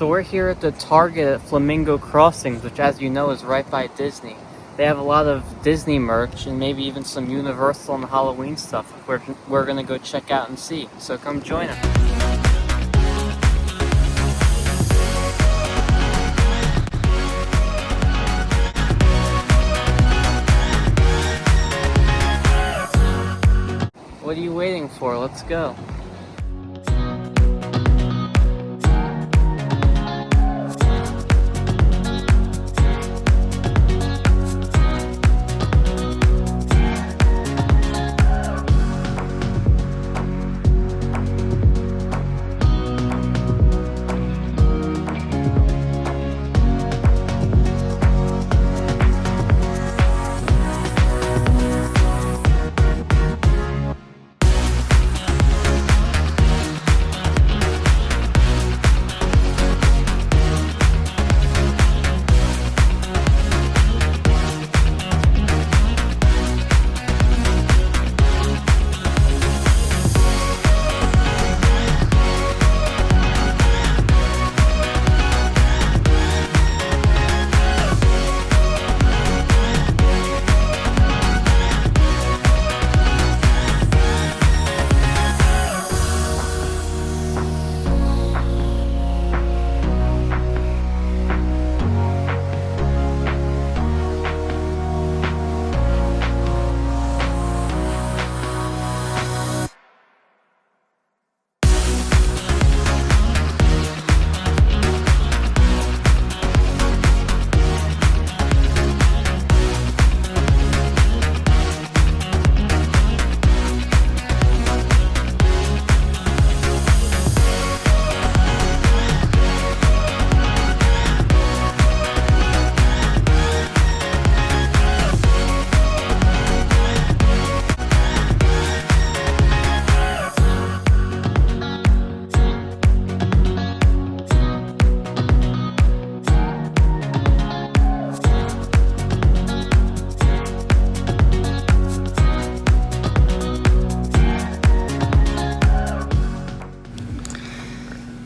So we're here at the Target at Flamingo Crossings, which as you know is right by Disney. They have a lot of Disney merch and maybe even some Universal and Halloween stuff we're gonna go check out and see. So come join us. What are you waiting for? Let's go.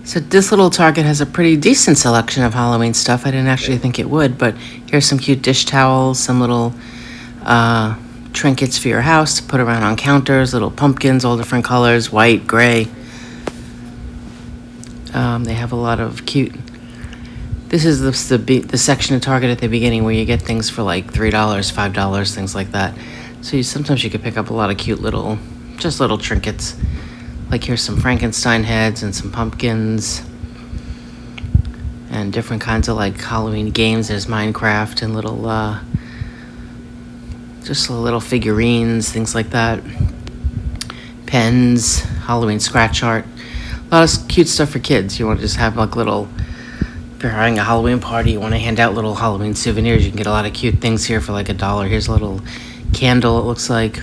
So this little Target has a pretty decent selection of Halloween stuff. I didn't actually think it would, but here's some cute dish towels, some little trinkets for your house to put around on counters, little pumpkins, all different colors, white, gray. They have a lot of cute... This is the section of Target at the beginning where you get things for like $3, $5, things like that. So sometimes you could pick up a lot of cute little trinkets. Like here's some Frankenstein heads and some pumpkins and different kinds of like Halloween games. There's Minecraft and little figurines, things like that. Pens, Halloween scratch art. A lot of cute stuff for kids. You want to just have like little, if you're having a Halloween party, you want to hand out little Halloween souvenirs, you can get a lot of cute things here for like $1. Here's a little candle, it looks like.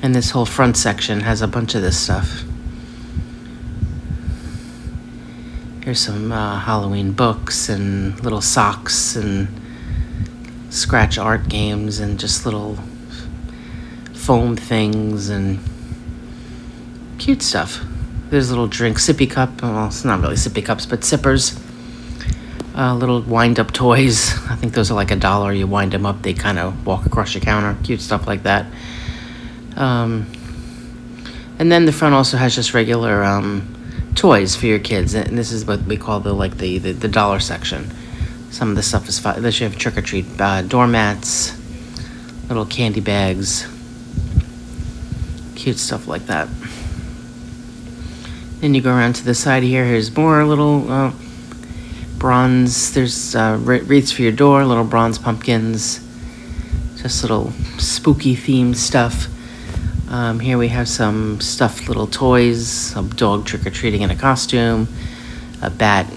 And this whole front section has a bunch of this stuff. Here's some Halloween books and little socks and scratch art games and just little foam things and cute stuff. There's a little drink sippy cup. Well, it's not really sippy cups, but sippers. Little wind-up toys. I think those are like $1. You wind them up, they kind of walk across your counter. Cute stuff like that. And then the front also has just regular toys for your kids, and this is what we call the dollar section. Some of the stuff is fun. They should have trick-or-treat doormats, little candy bags, cute stuff like that. Then you go around to the side here. Here's more little bronze. There's wreaths for your door, little bronze pumpkins, just little spooky themed stuff. Here we have some stuffed little toys, a dog trick-or-treating in a costume, a bat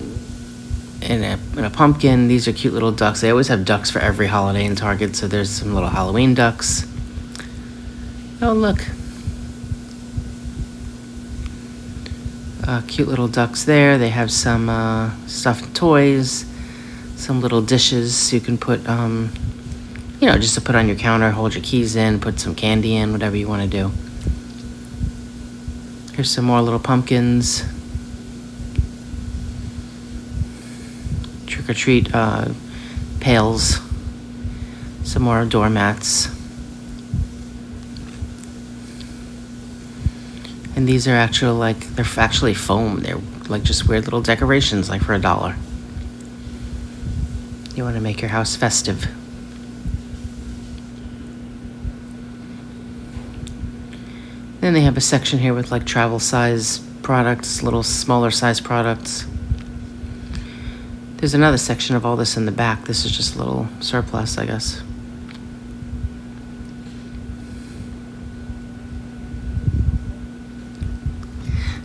and a pumpkin. These are cute little ducks. They always have ducks for every holiday in Target, so there's some little Halloween ducks. Oh, look. Cute little ducks there. They have some stuffed toys, some little dishes you can put, just to put on your counter, hold your keys in, put some candy in, whatever you want to do. Here's some more little pumpkins. trick-or-treat pails. Some more doormats. And these are they're actually foam. They're like just weird little decorations, like for $1. You want to make your house festive. Then they have a section here with like travel size products, little smaller size products. There's another section of all this in the back. This is just a little surplus, I guess.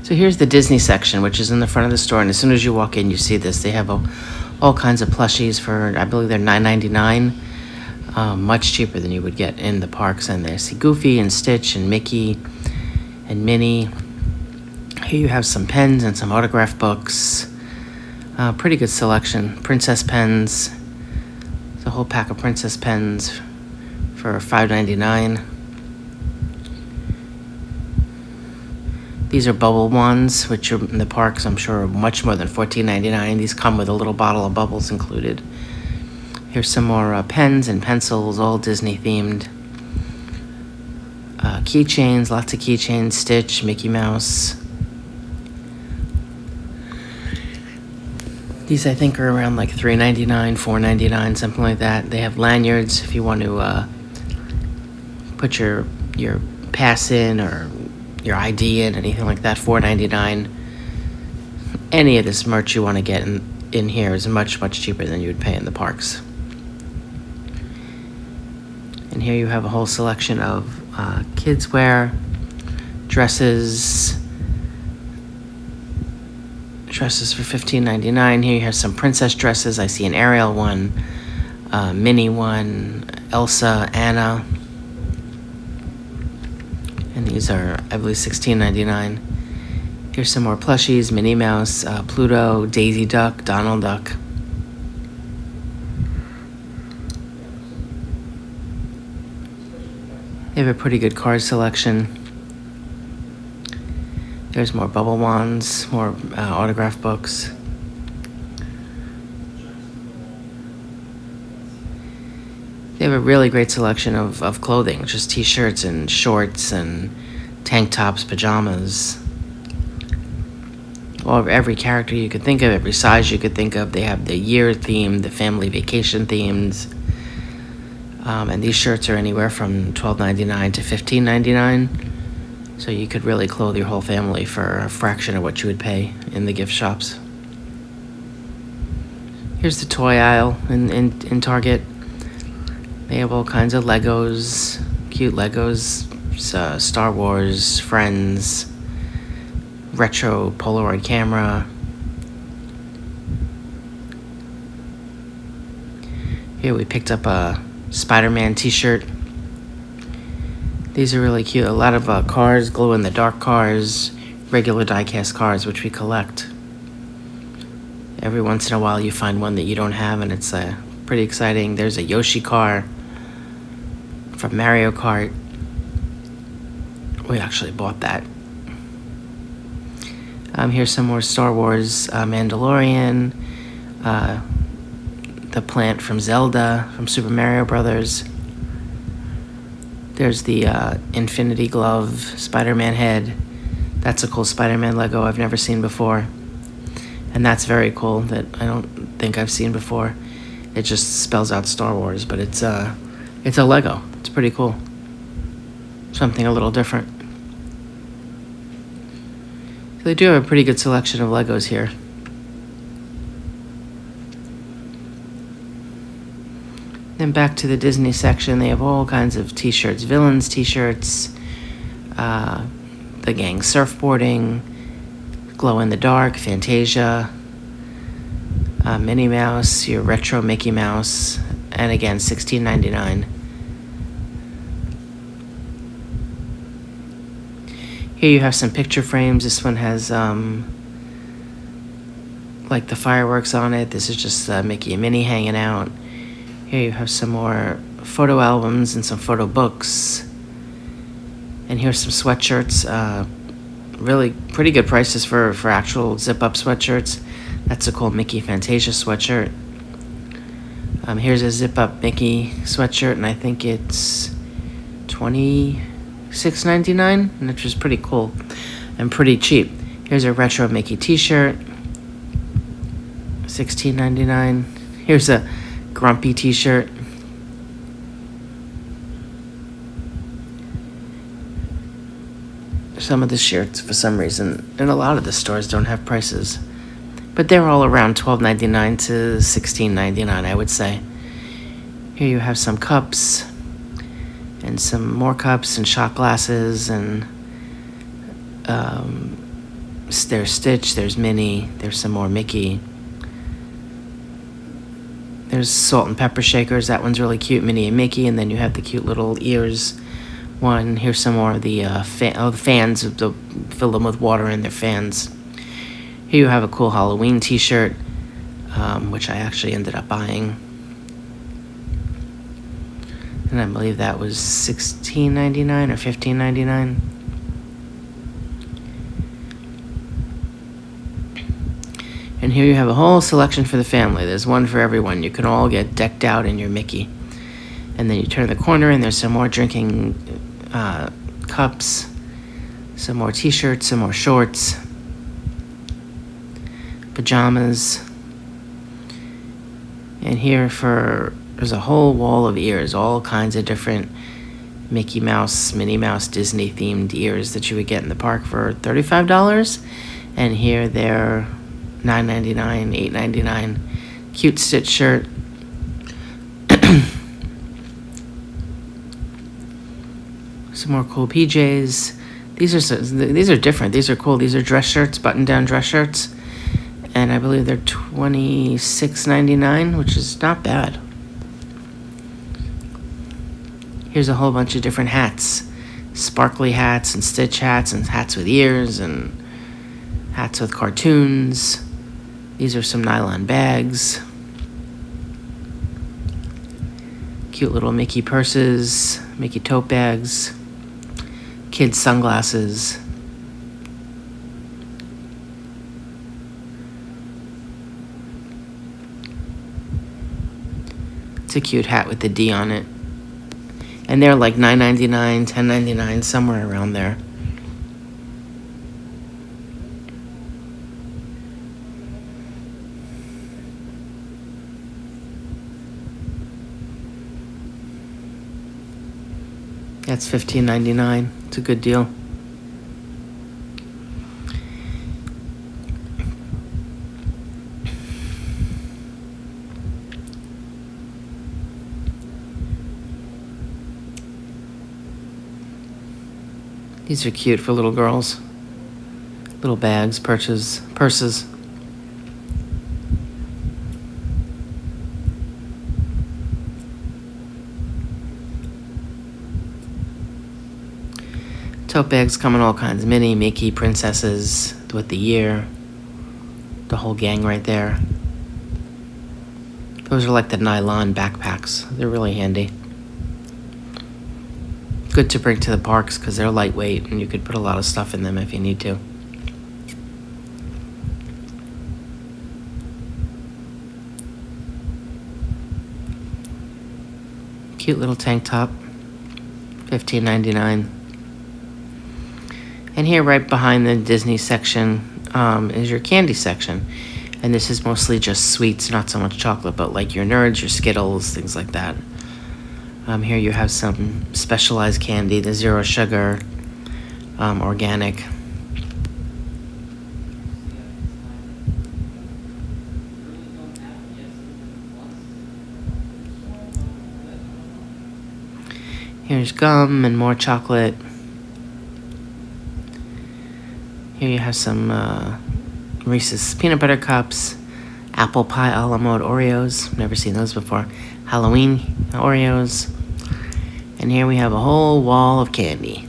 So here's the Disney section, which is in the front of the store. And as soon as you walk in, you see this. They have all kinds of plushies for, I believe they're $9.99. Much cheaper than you would get in the parks. And there, see Goofy and Stitch and Mickey and Minnie. Here you have some pens and some autograph books. Pretty good selection. Princess pens. It's a whole pack of princess pens for $5.99. These are bubble wands, which are in the parks, I'm sure, are much more than $14.99. These come with a little bottle of bubbles included. Here's some more pens and pencils, all Disney themed. Keychains, lots of keychains, Stitch, Mickey Mouse. These, I think, are around like $3.99, $4.99, something like that. They have lanyards if you want to put your pass in or your ID in, anything like that, $4.99. Any of this merch you want to get in here is much, much cheaper than you would pay in the parks. And here you have a whole selection of kids wear, dresses for $15.99. Here you have some princess dresses. I see an Ariel one, Minnie one, Elsa, Anna. And these are, I believe, $16.99. Here's some more plushies, Minnie Mouse, Pluto, Daisy Duck, Donald Duck. They have a pretty good card selection. There's more bubble wands, more autograph books. They have a really great selection of clothing, just t-shirts and shorts and tank tops, pajamas. Well, every character you could think of, every size you could think of. They have the year themed, the family vacation themed. And these shirts are anywhere from $12.99 to $15.99. So you could really clothe your whole family for a fraction of what you would pay in the gift shops. Here's the toy aisle in Target. They have all kinds of Legos, cute Legos, Star Wars, Friends, retro Polaroid camera. Here we picked up a Spider-Man t-shirt. These are really cute. A lot of cars, glow-in-the-dark cars, regular die-cast cars, which we collect. Every once in a while you find one that you don't have, and it's pretty exciting. There's a Yoshi car from Mario Kart. We actually bought that. Here's some more Star Wars Mandalorian, the plant from Zelda, from Super Mario Brothers. There's the Infinity Glove Spider-Man head. That's a cool Spider-Man Lego I've never seen before. And that's very cool, that I don't think I've seen before. It just spells out Star Wars, but it's a Lego. It's pretty cool. Something a little different. So they do have a pretty good selection of Legos here. Then back to the Disney section, they have all kinds of t-shirts, villains t-shirts, the gang surfboarding, glow-in-the-dark, Fantasia, Minnie Mouse, your retro Mickey Mouse, and again, $16.99. Here you have some picture frames. This one has like the fireworks on it. This is just Mickey and Minnie hanging out. Here you have some more photo albums and some photo books. And here's some sweatshirts. Really pretty good prices for actual zip-up sweatshirts. That's a cool Mickey Fantasia sweatshirt. Here's a zip-up Mickey sweatshirt, and I think it's $26.99, which is pretty cool and pretty cheap. Here's a retro Mickey t-shirt, $16.99. Here's a Grumpy t-shirt. Some of the shirts, for some reason, and a lot of the stores don't have prices, but they're all around $12.99 to $16.99, I would say. Here you have some cups, and some more cups, and shot glasses, and there's Stitch, there's Minnie, there's some more Mickey. There's salt and pepper shakers. That one's really cute, Minnie and Mickey, and then you have the cute little ears one. Here's some more of the the fans, fill them with water in their fans. Here you have a cool Halloween t-shirt, which I actually ended up buying. And I believe that was $16.99 or $15.99. And here you have a whole selection for the family. There's one for everyone. You can all get decked out in your Mickey. And then you turn the corner and there's some more drinking cups, some more t-shirts, some more shorts, pajamas. And here there's a whole wall of ears, all kinds of different Mickey Mouse, Minnie Mouse, Disney themed ears that you would get in the park for $35. And here they're $9.99, $8.99. Cute Stitch shirt. Some more cool PJs. These are different. These are cool. These are dress shirts, button-down dress shirts, and I believe they're $26.99, which is not bad. Here's a whole bunch of different hats, sparkly hats and Stitch hats and hats with ears and hats with cartoons. These are some nylon bags. Cute little Mickey purses, Mickey tote bags, kids sunglasses. It's a cute hat with the D on it. And they're like $9.99, $10.99, somewhere around there. That's $15.99. It's a good deal. These are cute for little girls. Little bags, purses. Tote bags come in all kinds. Minnie, Mickey, princesses with the year. The whole gang right there. Those are like the nylon backpacks. They're really handy. Good to bring to the parks because they're lightweight and you could put a lot of stuff in them if you need to. Cute little tank top. $15.99. And here right behind the Disney section is your candy section. And this is mostly just sweets, not so much chocolate, but like your Nerds, your Skittles, things like that. Here you have some specialized candy, the zero sugar, organic. Here's gum and more chocolate. Here you have some Reese's peanut butter cups, apple pie a la mode Oreos. Never seen those before. Halloween Oreos. And here we have a whole wall of candy.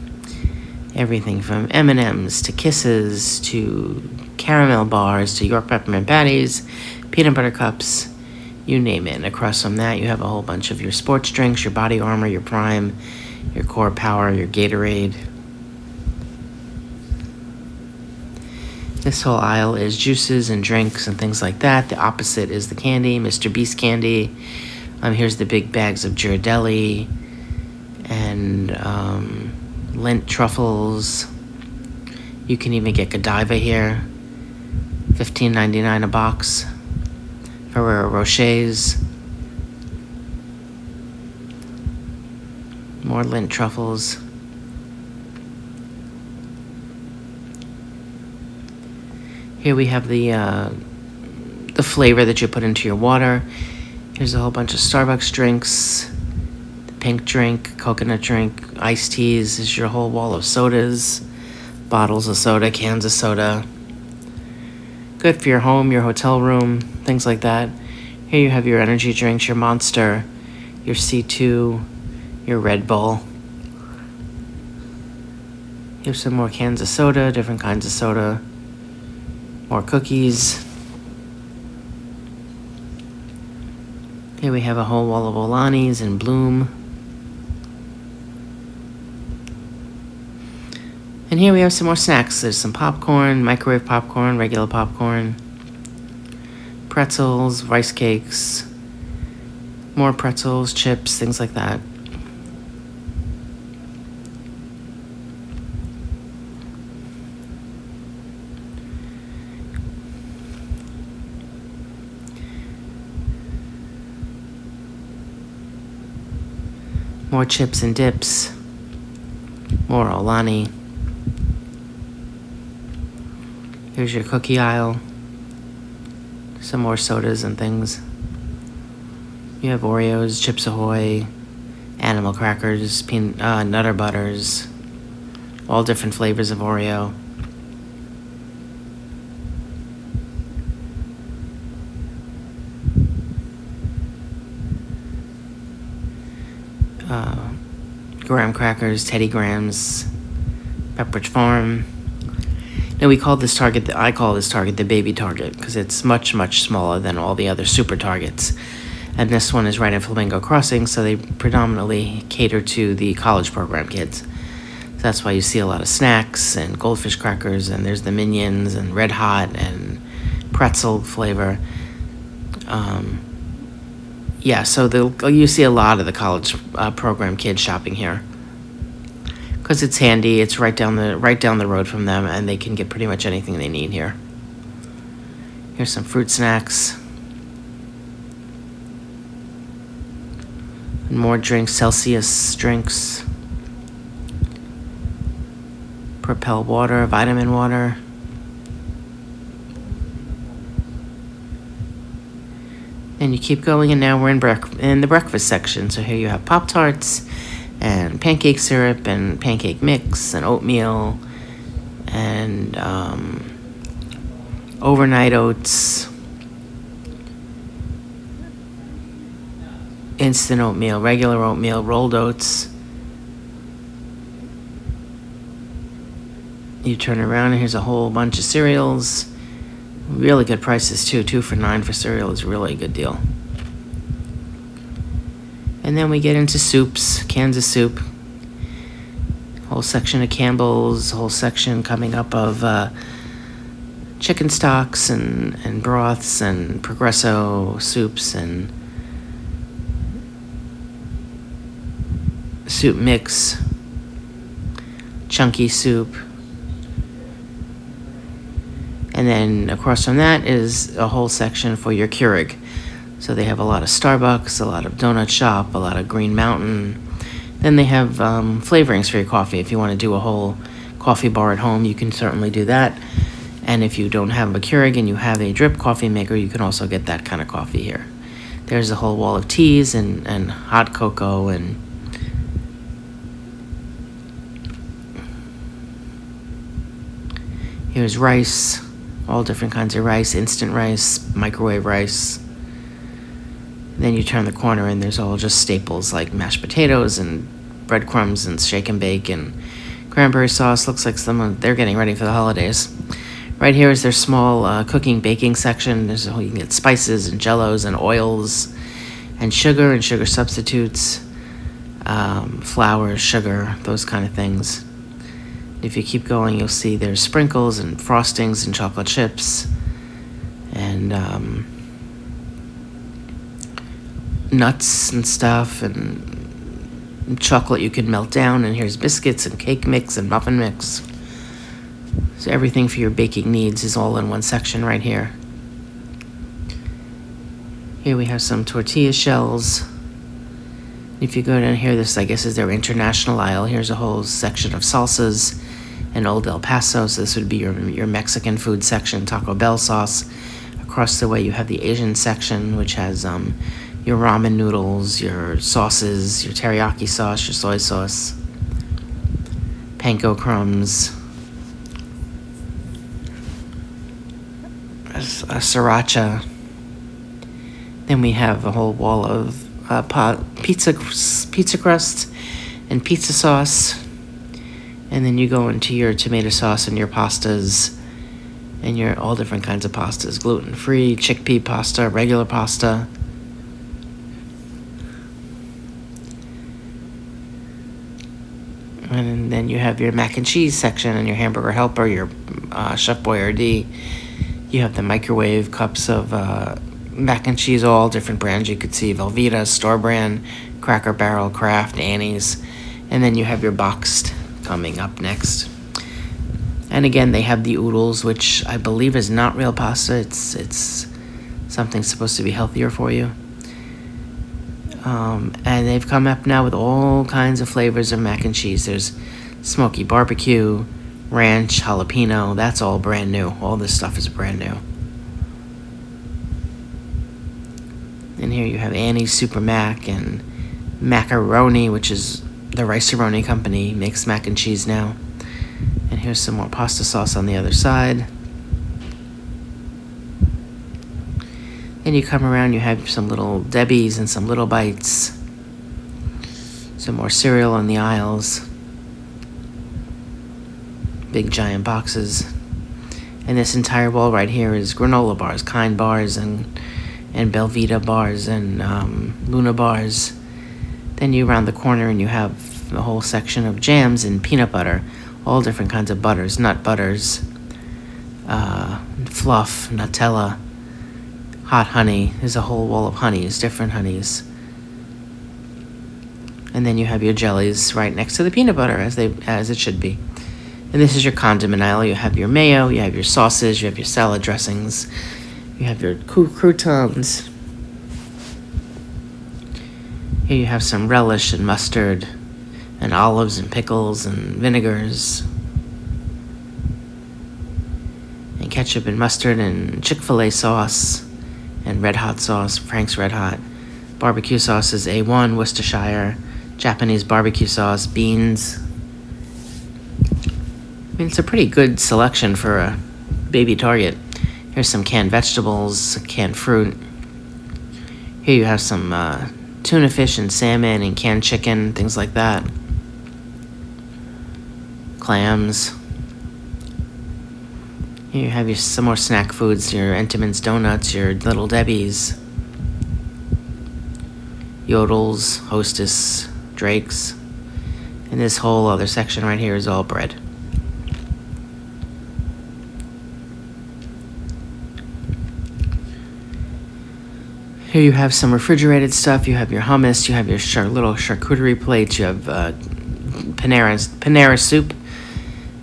Everything from M&Ms to Kisses to caramel bars to York peppermint patties, peanut butter cups, you name it. And across from that you have a whole bunch of your sports drinks, your Body Armor, your Prime, your Core Power, your Gatorade. This whole aisle is juices and drinks and things like that. The opposite is the candy, Mr. Beast candy, Here's the big bags of deli and lint truffles. You can even get Godiva here, $15.99 a box. Ferrero Rochers. More lint truffles. Here we have the flavor that you put into your water. Here's a whole bunch of Starbucks drinks, the pink drink, coconut drink, iced teas. This is your whole wall of sodas, bottles of soda, cans of soda. Good for your home, your hotel room, things like that. Here you have your energy drinks, your Monster, your C2, your Red Bull. Here's some more cans of soda, different kinds of soda, more cookies. Here we have a whole wall of Olanis and Bloom. And here we have some more snacks. There's some popcorn, microwave popcorn, regular popcorn, pretzels, rice cakes, more pretzels, chips, things like that. More chips and dips, more Olani. Here's your cookie aisle. Some more sodas and things. You have Oreos, Chips Ahoy, Animal Crackers, Nutter Butters, all different flavors of Oreo. Graham crackers, Teddy Grahams, Pepperidge Farm. Now I call this Target the baby Target because it's much, much smaller than all the other super Targets. And this one is right in Flamingo Crossings, so they predominantly cater to the college program kids. So that's why you see a lot of snacks and goldfish crackers, and there's the Minions and Red Hot and pretzel flavor. So you see a lot of the college program kids shopping here because it's handy. It's right down the road from them, and they can get pretty much anything they need here. Here's some fruit snacks and more drinks. Celsius drinks, Propel water, vitamin water. And you keep going, and now we're in the breakfast section. So here you have Pop-Tarts and pancake syrup and pancake mix and oatmeal and overnight oats, instant oatmeal, regular oatmeal, rolled oats. You turn around, and here's a whole bunch of cereals. Really good prices too. 2 for $9 for cereal is really a good deal. And then we get into soups, cans of soup. Whole section of Campbell's, whole section coming up of chicken stocks and broths and Progresso soups and soup mix, chunky soup. And then across from that is a whole section for your Keurig. So they have a lot of Starbucks, a lot of Donut Shop, a lot of Green Mountain. Then they have flavorings for your coffee. If you want to do a whole coffee bar at home, you can certainly do that. And if you don't have a Keurig and you have a drip coffee maker, you can also get that kind of coffee here. There's a whole wall of teas and hot cocoa and here's rice. All different kinds of rice, instant rice, microwave rice. And then you turn the corner and there's all just staples like mashed potatoes and breadcrumbs and shake and bake and cranberry sauce. Looks like they're getting ready for the holidays. Right here is their small cooking, baking section. You can get spices and jellos and oils and sugar substitutes, flour, sugar, those kind of things. If you keep going, you'll see there's sprinkles and frostings and chocolate chips and nuts and stuff, and chocolate you can melt down, and here's biscuits and cake mix and muffin mix. So everything for your baking needs is all in one section right here. Here we have some tortilla shells. If you go down here, this I guess is their international aisle. Here's a whole section of salsas and Old El Paso. So this would be your Mexican food section, Taco Bell sauce. Across the way you have the Asian section, which has your ramen noodles, your sauces, your teriyaki sauce, your soy sauce, panko crumbs, a sriracha. Then we have a whole wall of pizza crust and pizza sauce. And then you go into your tomato sauce and your pastas and your all different kinds of pastas, gluten-free, chickpea pasta, regular pasta. And then you have your mac and cheese section and your hamburger helper, your Chef Boyardee. You have the microwave cups of mac and cheese, all different brands you could see: Velveeta, store brand, Cracker Barrel, Kraft, Annie's. And then you have your boxed coming up next. And again, they have the oodles, which I believe is not real pasta. It's something supposed to be healthier for you. And they've come up now with all kinds of flavors of mac and cheese. There's smoky barbecue, ranch, jalapeno. That's all brand new. All this stuff is brand new. And here you have Annie's Super Mac and Macaroni, which is the Rice-A-Roni company, makes mac and cheese now. And here's some more pasta sauce on the other side. Then you come around, you have some little Debbie's and some Little Bites. Some more cereal on the aisles. Big giant boxes. And this entire wall right here is granola bars, Kind bars, and Belvita bars, and Luna bars. Then you round the corner and you have a whole section of jams and peanut butter. All different kinds of butters, nut butters, fluff, Nutella, hot honey. There's a whole wall of honeys, different honeys. And then you have your jellies right next to the peanut butter, as it should be. And this is your condiment aisle. You have your mayo, you have your sauces, you have your salad dressings, you have your croutons. Here you have some relish and mustard and olives and pickles and vinegars and ketchup and mustard and Chick-fil-A sauce and Red Hot sauce, Frank's Red Hot. Barbecue sauce is A1, Worcestershire, Japanese barbecue sauce, beans. I mean, it's a pretty good selection for a baby Target. Here's some canned vegetables, canned fruit. Here you have some tuna fish and salmon and canned chicken, things like that. Clams. Here you have some more snack foods, your Entenmann's donuts, your Little Debbie's, Yodels, Hostess, Drake's. And this whole other section right here is all bread. Here you have some refrigerated stuff. You have your hummus, you have your little charcuterie plates, you have Panera soup,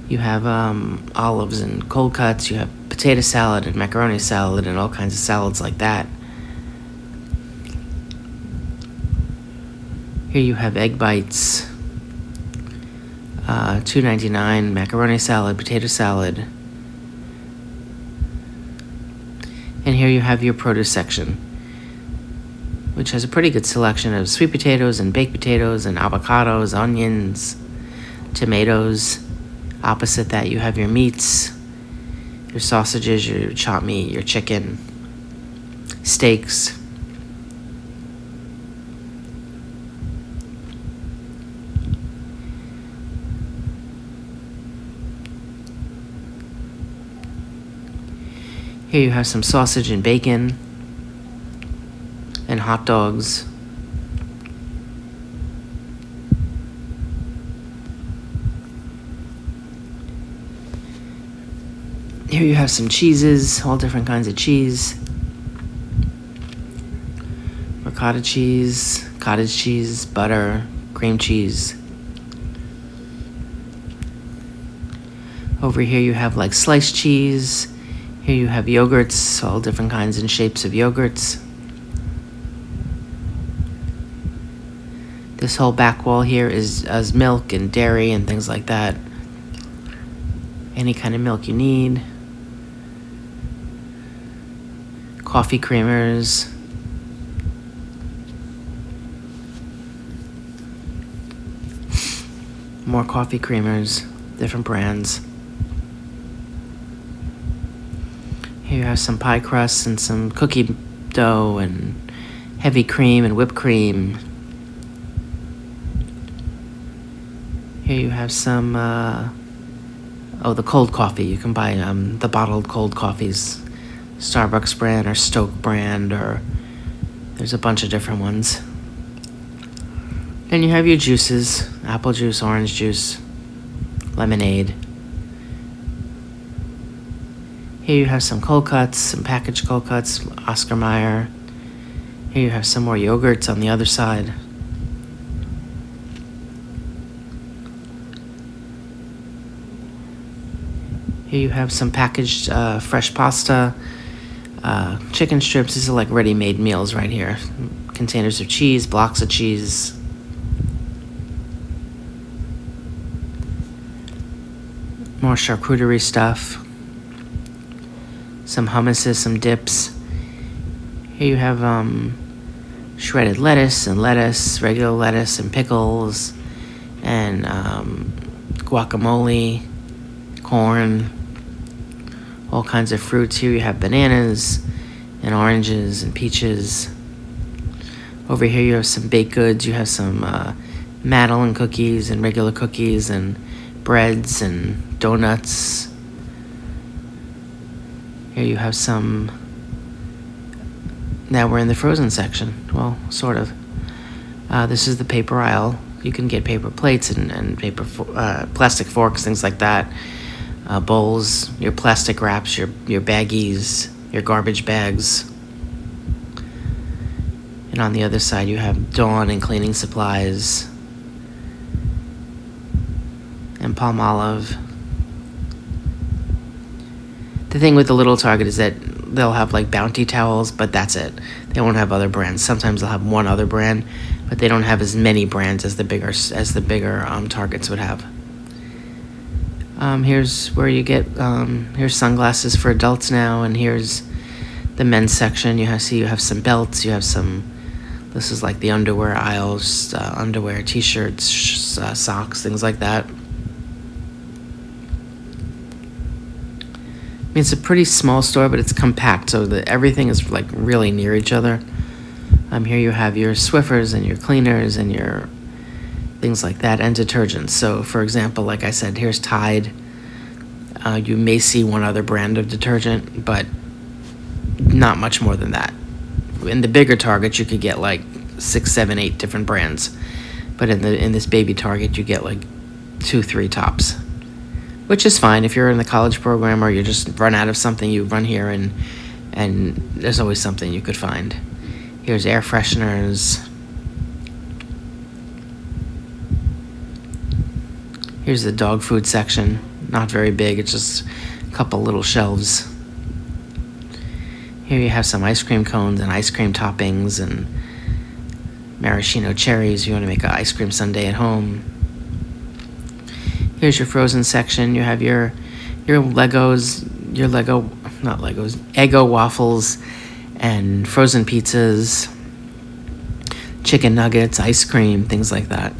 you have olives and cold cuts, you have potato salad and macaroni salad and all kinds of salads like that. Here you have egg bites, $2.99, macaroni salad, potato salad. And here you have your produce section, which has a pretty good selection of sweet potatoes and baked potatoes and avocados, onions, tomatoes. Opposite that, you have your meats, your sausages, your chopped meat, your chicken, steaks. Here you have some sausage and bacon and hot dogs. Here you have some cheeses, all different kinds of cheese. cottage cheese, butter, cream cheese. Over here you have like sliced cheese. Here you have yogurts, all different kinds and shapes of yogurts. This whole back wall here is milk and dairy and things like that. Any kind of milk you need. Coffee creamers. More coffee creamers, different brands. Here you have some pie crusts and some cookie dough and heavy cream and whipped cream. Here you have some, the cold coffee. You can buy the bottled cold coffees. Starbucks brand or Stoke brand, or there's a bunch of different ones. Then you have your juices, apple juice, orange juice, lemonade. Here you have some cold cuts, some packaged cold cuts, Oscar Mayer. Here you have some more yogurts on the other side. Here you have some packaged fresh pasta, chicken strips. These are like ready-made meals right here. Containers of cheese, blocks of cheese. More charcuterie stuff. Some hummuses, some dips. Here you have shredded lettuce, regular lettuce and pickles, and guacamole, corn, all kinds of fruits. Here you have bananas and oranges and peaches. Over here you have some baked goods. You have some Madeline cookies and regular cookies and breads and donuts. Here you have some. Now we're in the frozen section. Well, sort of. This is the paper aisle. You can get paper plates and paper plastic forks, things like that. Bowls, your plastic wraps, your baggies, your garbage bags. And on the other side you have Dawn and cleaning supplies. And Palmolive. The thing with the little Target is that they'll have like Bounty towels, but that's it. They won't have other brands. Sometimes they'll have one other brand, but they don't have as many brands as the bigger Targets would have. Here's where you get here's sunglasses for adults now, and here's the men's section. You have some belts. You have some. This is like the underwear aisles, underwear, t-shirts, socks, things like that. I mean, it's a pretty small store, but it's compact, so everything is like really near each other. Here you have your Swiffers and your cleaners and your things like that, and detergents. So, for example, like I said, here's Tide. You may see one other brand of detergent, but not much more than that. In the bigger Target, you could get like 6, 7, 8 different brands, but in this baby Target, you get like 2, 3 tops. Which is fine if you're in the college program or you just run out of something. You run here and there's always something you could find. Here's air fresheners. Here's the dog food section. Not very big. It's just a couple little shelves. Here you have some ice cream cones and ice cream toppings and maraschino cherries. You want to make an ice cream sundae at home. Here's your frozen section. You have your Eggo waffles and frozen pizzas, chicken nuggets, ice cream, things like that.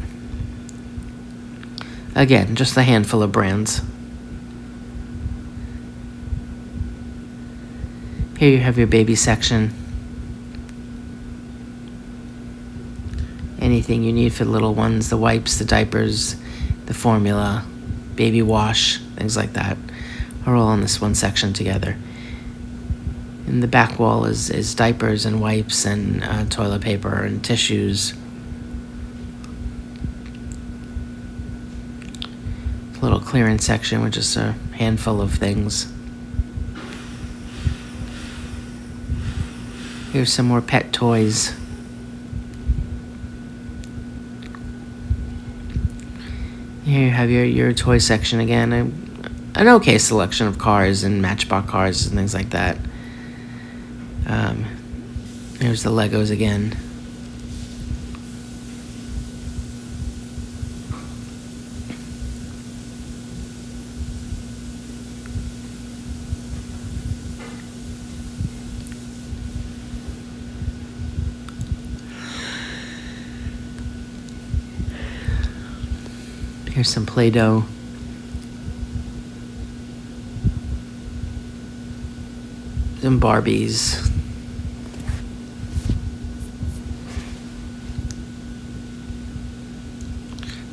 Again, just a handful of brands. Here you have your baby section. Anything you need for the little ones, the wipes, the diapers, the formula, baby wash, things like that, are all in this one section together. In the back wall is diapers and wipes and toilet paper and tissues. A little clearance section with just a handful of things. Here's some more pet toys. Here you have your toy section again. An okay selection of cars and Matchbox cars and things like that. There's the Legos again. Here's some Play-Doh. Some Barbies.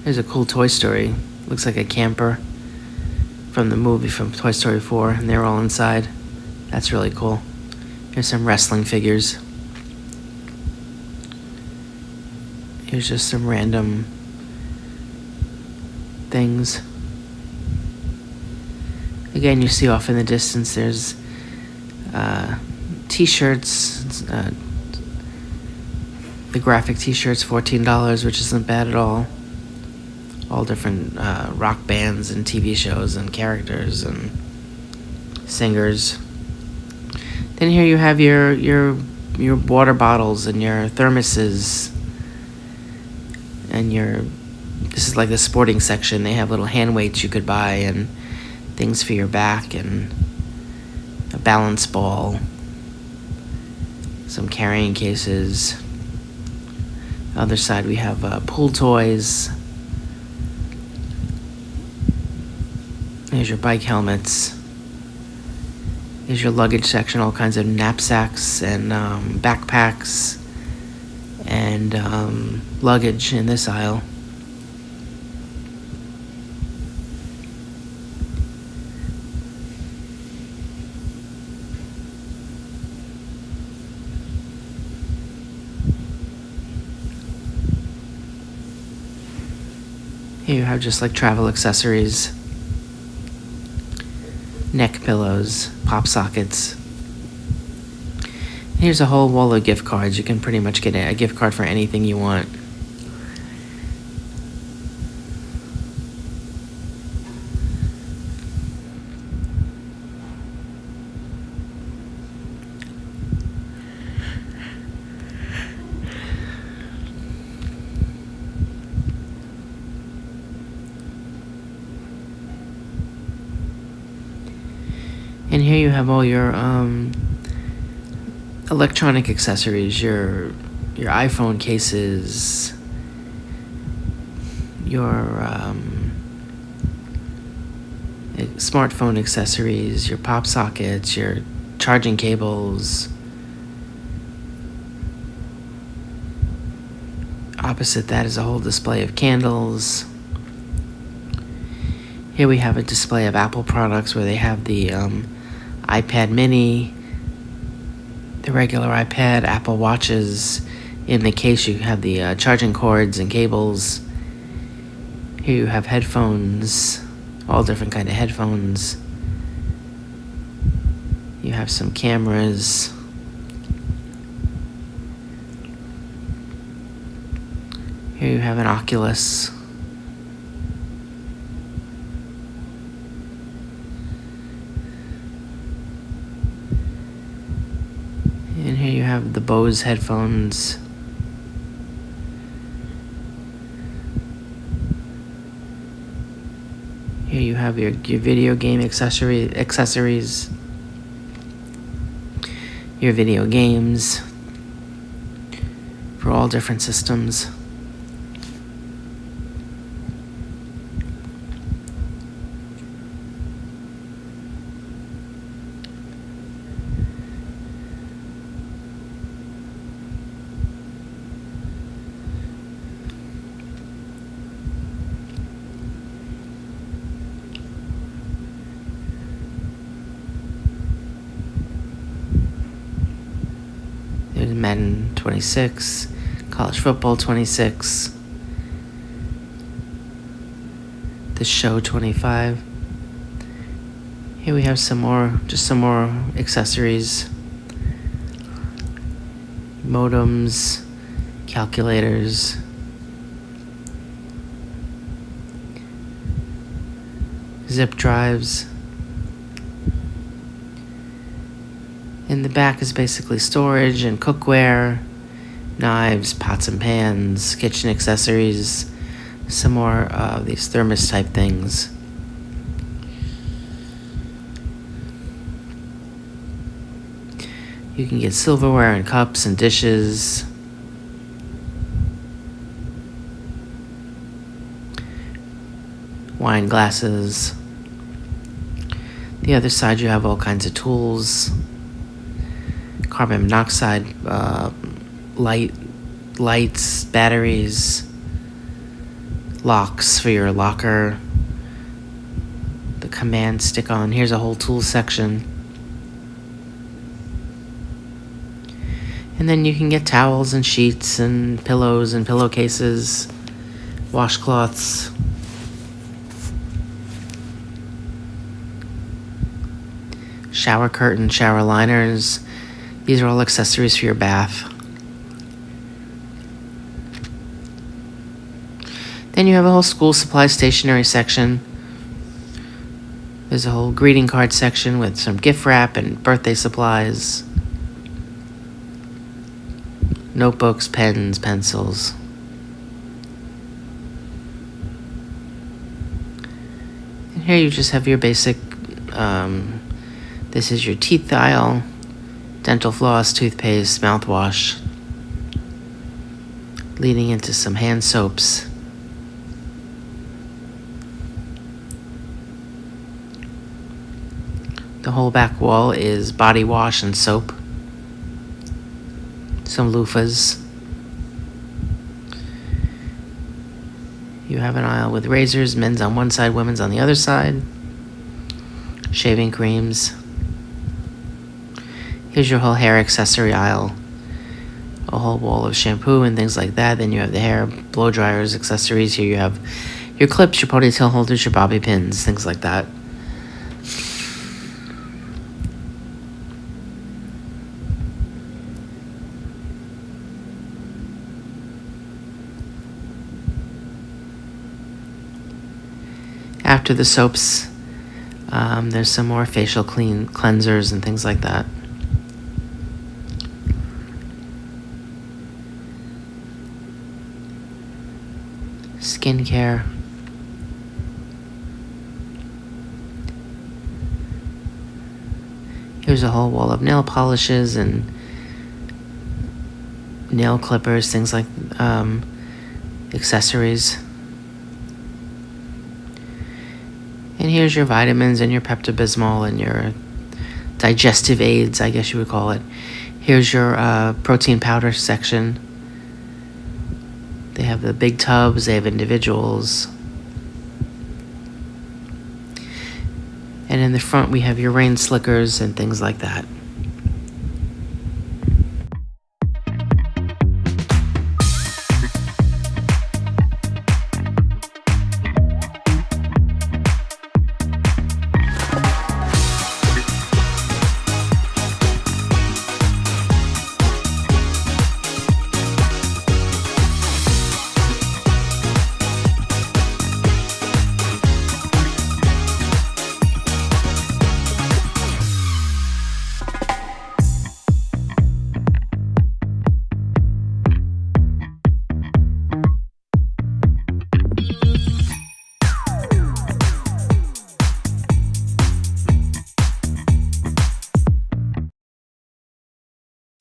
There's a cool Toy Story. Looks like a camper from the movie from Toy Story 4, and they're all inside. That's really cool. Here's some wrestling figures. Here's just some random things. Again, you see off in the distance there's t-shirts. The graphic t-shirts, $14, which isn't bad at all. All different rock bands and TV shows and characters and singers. Then here you have your water bottles and your thermoses and this is like the sporting section. They have little hand weights you could buy and things for your back and a balance ball, some carrying cases. Other side we have pool toys. There's your bike helmets. There's your luggage section, all kinds of knapsacks and backpacks and luggage in this aisle. Here you have just like travel accessories, neck pillows, pop sockets. Here's a whole wall of gift cards. You can pretty much get a gift card for anything you want. And here you have all your electronic accessories, your iPhone cases, your smartphone accessories, your pop sockets, your charging cables. Opposite that is a whole display of candles. Here we have a display of Apple products where they have the iPad mini, the regular iPad, Apple Watches. In the case you have the charging cords and cables. Here you have headphones, all different kind of headphones. You have some cameras. Here you have an Oculus. And here you have the Bose headphones. Here you have your video game accessories, your video games for all different systems. There's Madden 26, College Football 26, The Show 25. Here we have some more accessories, modems, calculators, zip drives. In the back is basically storage and cookware, knives, pots and pans, kitchen accessories, some more of these thermos type things. You can get silverware and cups and dishes. Wine glasses. The other side you have all kinds of tools. Carbon monoxide lights, batteries, locks for your locker, the command stick on. Here's a whole tool section. And then you can get towels and sheets and pillows and pillowcases, washcloths. Shower curtain, shower liners. These are all accessories for your bath. Then you have a whole school supply stationery section. There's a whole greeting card section with some gift wrap and birthday supplies. Notebooks, pens, pencils. And here you just have your basic, this is your teeth aisle, dental floss, toothpaste, mouthwash, leading into some hand soaps. The whole back wall is body wash and soap. Some loofahs. You have an aisle with razors, men's on one side, women's on the other side. Shaving creams. Here's your whole hair accessory aisle. A whole wall of shampoo and things like that. Then you have the hair blow dryers, accessories. Here you have your clips, your ponytail holders, your bobby pins, things like that. After the soaps, there's some more facial cleansers and things like that. Skincare. Here's a whole wall of nail polishes and nail clippers, things like accessories. And here's your vitamins and your Pepto-Bismol and your digestive aids, I guess you would call it. Here's your protein powder section. They have the big tubs, they have individuals. And in the front we have your rain slickers and things like that.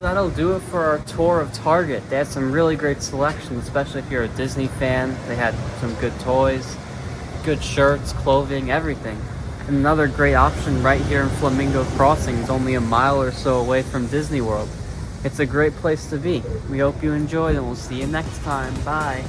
That'll do it for our tour of Target. They had some really great selections, especially if you're a Disney fan. They had some good toys, good shirts, clothing, everything. And another great option right here in Flamingo Crossings, only a mile or so away from Disney World. It's a great place to be. We hope you enjoyed and we'll see you next time. Bye.